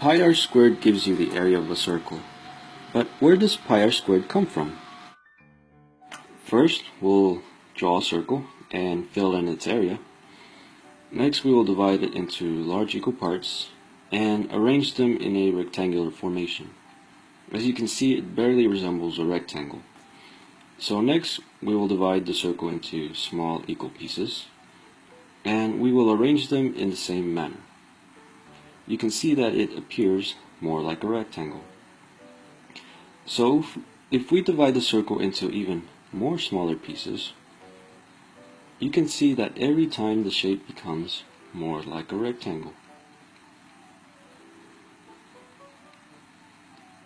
Pi r squared gives you the area of a circle. But where does pi r squared come from? First, we'll draw a circle and fill in its area. Next, we will divide it into large equal parts and arrange them in a rectangular formation. As you can see, it barely resembles a rectangle. So next, we will divide the circle into small equal pieces, and we will arrange them in the same manner. You can see that it appears more like a rectangle. So if we divide the circle into even more smaller pieces, you can see that every time the shape becomes more like a rectangle.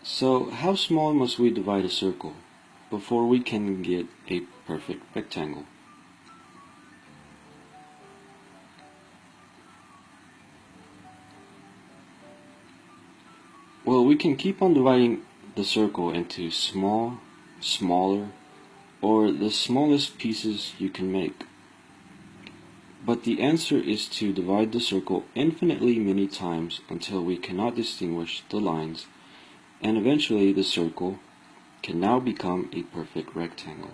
So how small must we divide a circle before we can get a perfect rectangle? Well, we can keep on dividing the circle into small, smaller, or the smallest pieces you can make. But the answer is to divide the circle infinitely many times until we cannot distinguish the lines, and eventually the circle can now become a perfect rectangle.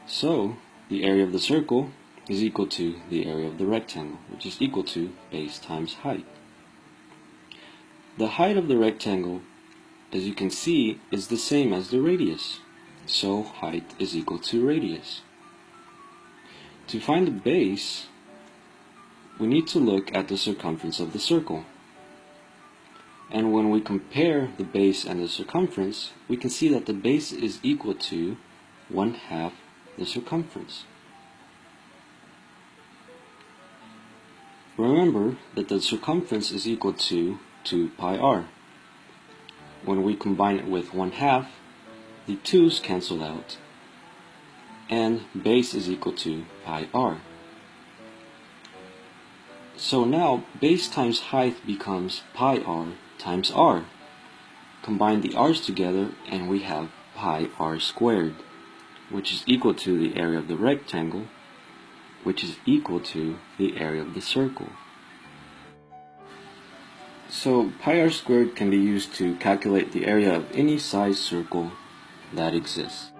So, the area of the circle is equal to the area of the rectangle, which is equal to base times height. The height of the rectangle, as you can see, is the same as the radius, so height is equal to radius. To find the base, we need to look at the circumference of the circle. And when we compare the base and the circumference, we can see that the base is equal to 1/2 the circumference. Remember that the circumference is equal to 2 pi r. When we combine it with 1/2, the 2's cancel out, and base is equal to pi r. So now base times height becomes pi r times r. Combine the r's together and we have pi r squared, which is equal to the area of the rectangle, which is equal to the area of the circle. So pi r squared can be used to calculate the area of any size circle that exists.